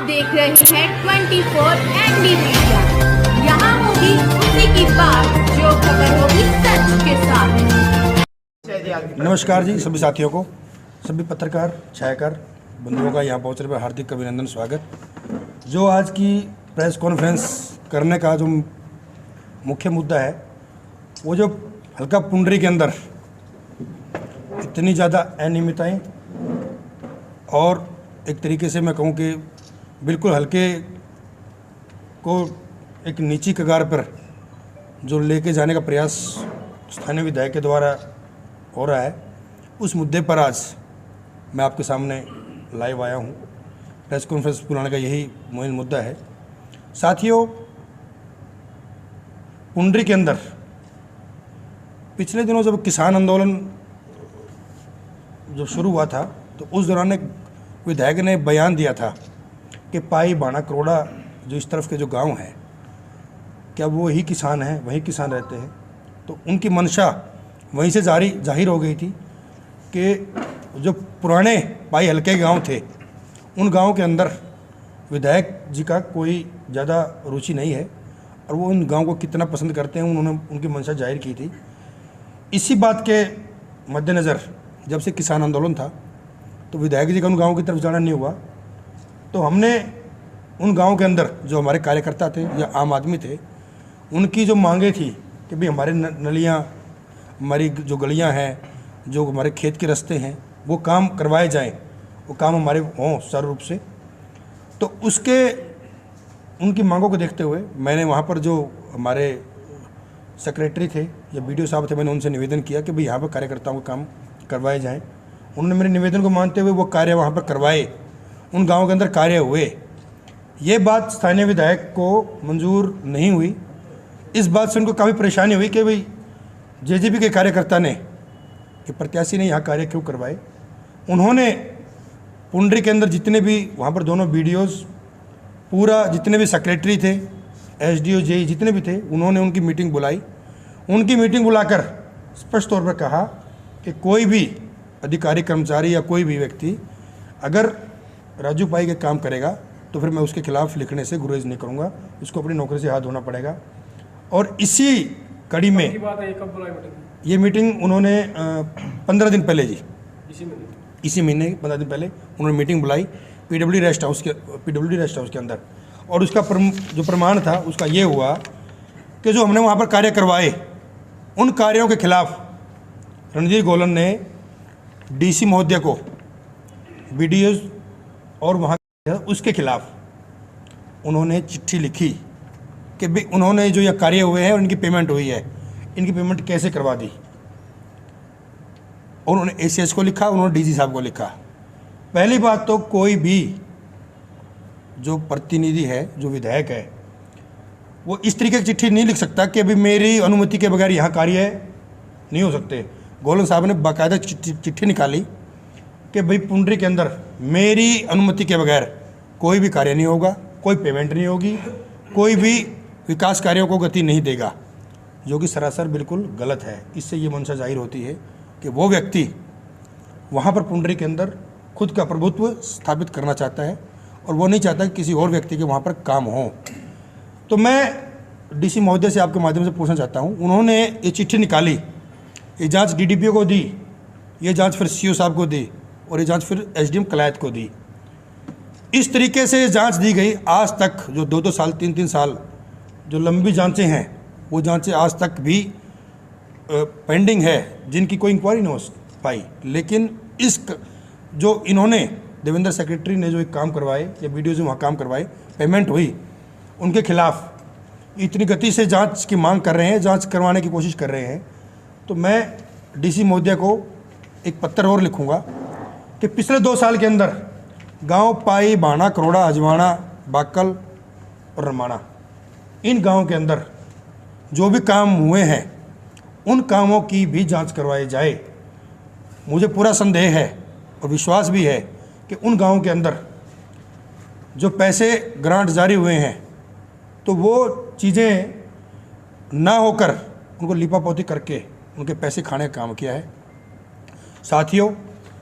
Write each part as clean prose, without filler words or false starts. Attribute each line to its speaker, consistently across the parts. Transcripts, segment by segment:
Speaker 1: देख रहे हैं 24 एनडी मीडिया। यहाँ होगी उसी की बात जो खबर होगी सच के साथ।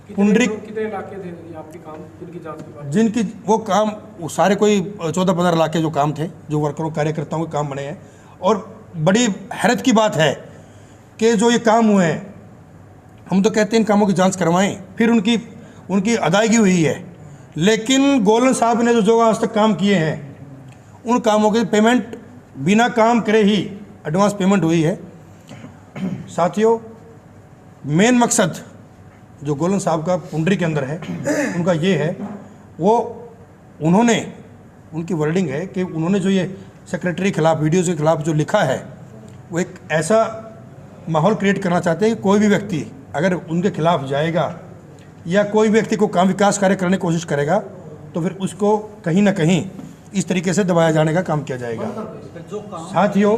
Speaker 2: पुंडरी
Speaker 3: कितने इलाके थे ये आपके काम जिनकी जांच के बाद?
Speaker 2: जिनकी वो काम वो सारे कोई 14-15 लाख के जो काम थे, जो वर्करों कार्यकर्ताओं के काम बने हैं। और बड़ी हैरत की बात है कि जो ये काम हुए हैं, हम तो कहते हैं इन कामों की जांच करवाएं, फिर उनकी अदायगी हुई है, लेकिन गोलन साहब ने जो आज तक काम किए हैं उन कामों की पेमेंट बिना काम करे ही एडवांस पेमेंट हुई है। साथियों, मेन मकसद जो गोलन साहब का पुंडरी के अंदर है उनका ये है, उनकी वर्डिंग है कि उन्होंने जो ये सेक्रेटरी के खिलाफ, वीडियोज़ के खिलाफ जो लिखा है, वो एक ऐसा माहौल क्रिएट करना चाहते हैं कि कोई भी व्यक्ति अगर उनके खिलाफ जाएगा या कोई व्यक्ति को काम विकास कार्य करने की कोशिश करेगा तो फिर उसको कहीं ना कहीं इस तरीके से दबाया जाने का काम किया जाएगा। साथियों,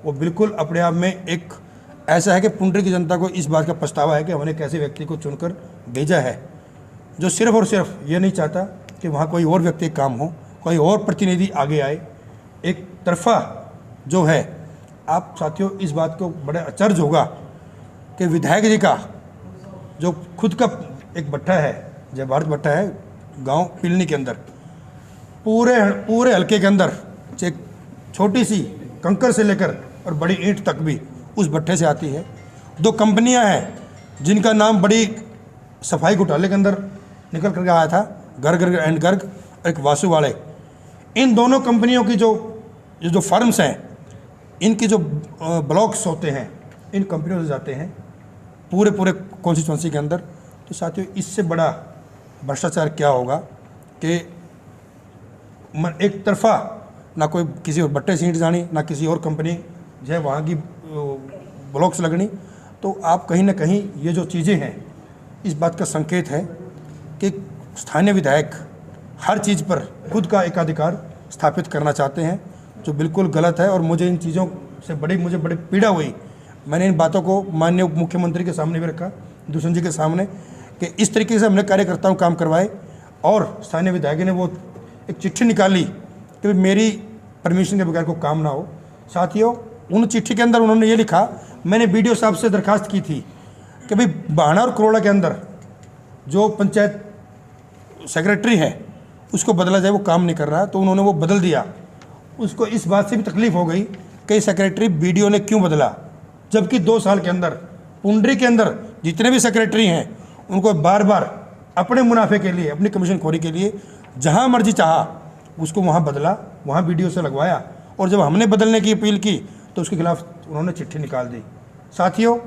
Speaker 2: वो बिल्कुल अपने आप में एक ऐसा है कि पुंडरी की जनता को इस बात का पछतावा है कि हमने एक ऐसे व्यक्ति को चुनकर भेजा है जो सिर्फ और सिर्फ ये नहीं चाहता कि वहाँ कोई और व्यक्ति काम हो, कोई और प्रतिनिधि आगे आए। एक तरफा जो है, आप साथियों इस बात को बड़ा अचरज होगा कि विधायक जी का जो खुद का एक भट्टा है, जय भारत भट्टा है गांव पिलनी के अंदर, पूरे हलके के अंदर एक छोटी सी कंकर से लेकर और बड़ी ईंट तक भी उस भट्टे से आती है। 2 कंपनियां हैं जिनका नाम बड़ी सफाई घोटाले के अंदर निकल कर आया था, गर्ग एंड गर्ग, एक वासु वाले। इन दोनों कंपनियों की जो फर्म्स हैं, इनकी जो ब्लॉक्स होते हैं, इन कंपनियों से जाते हैं पूरे कॉन्स्टिट्यूंसी के अंदर। तो साथियों, इससे बड़ा भ्रष्टाचार क्या होगा कि एक तरफा ना कोई किसी और बट्टे सीट जानी, ना किसी और कंपनी जो है वहाँ की ब्लॉक्स लगनी। तो आप कहीं ना कहीं ये जो चीज़ें हैं, इस बात का संकेत है कि स्थानीय विधायक हर चीज़ पर खुद का एकाधिकार स्थापित करना चाहते हैं, जो बिल्कुल गलत है। और मुझे इन चीज़ों से बड़ी पीड़ा हुई। मैंने इन बातों को माननीय उप मुख्यमंत्री के सामने भी रखा, दूषण जी के सामने, कि इस तरीके से हमने कार्यकर्ताओं को काम करवाए और स्थानीय विधायक ने वो एक चिट्ठी निकाली कि मेरी परमिशन के बगैर को काम ना हो। साथियों, उन चिट्ठी के अंदर उन्होंने ये लिखा, मैंने बीडीओ साहब से दरखास्त की थी कि भाई बाणा और करोड़ा के अंदर जो पंचायत सेक्रेटरी है उसको बदला जाए, वो काम नहीं कर रहा। तो उन्होंने वो बदल दिया। उसको इस बात से भी तकलीफ़ हो गई कि सेक्रेटरी बीडीओ ने क्यों बदला, जबकि 2 साल के अंदर पुंडरी के अंदर जितने भी सेक्रेटरी हैं उनको बार बार अपने मुनाफे के लिए, अपनी कमीशन खोरी के लिए जहाँ मर्जी चाहा उसको वहाँ बदला, वहाँ वीडियो से लगवाया। और जब हमने बदलने की अपील की तो उसके खिलाफ उन्होंने चिट्ठी निकाल दी। साथियों,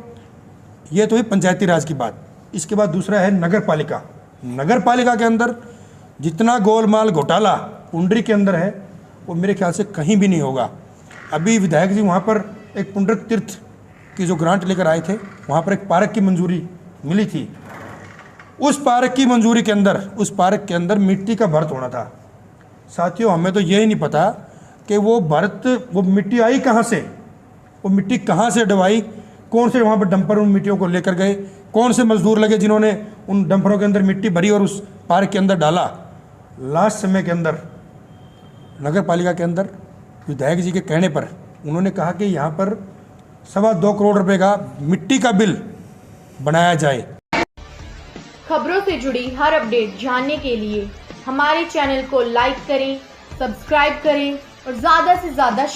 Speaker 2: ये तो ही पंचायती राज की बात। इसके बाद दूसरा है नगर पालिका। नगर पालिका के अंदर जितना गोलमाल घोटाला पुंडरी के अंदर है वो मेरे ख्याल से कहीं भी नहीं होगा। अभी विधायक जी वहाँ पर एक पुंडरक तीर्थ की जो ग्रांट लेकर आए थे, वहाँ पर एक पार्क की मंजूरी मिली थी। उस पार्क की मंजूरी के अंदर, उस पार्क के अंदर मिट्टी का भरत होना था। साथियों, हमें तो यही नहीं पता कि वो मिट्टी आई कहाँ से, वो मिट्टी कहाँ से डवाई, कौन से वहाँ पर डंपर उन मिट्टियों को लेकर गए, कौन से मजदूर लगे जिन्होंने उन डंपरों के अंदर मिट्टी भरी और उस पार्क के अंदर डाला। लास्ट समय के अंदर नगर पालिका के अंदर विधायक जी के कहने पर उन्होंने कहा कि यहाँ पर 2.25 करोड़ रुपए का मिट्टी का बिल बनाया जाए।
Speaker 1: खबरों से जुड़ी हर अपडेट जानने के लिए हमारे चैनल को लाइक करें, सब्सक्राइब करें और ज़्यादा से ज़्यादा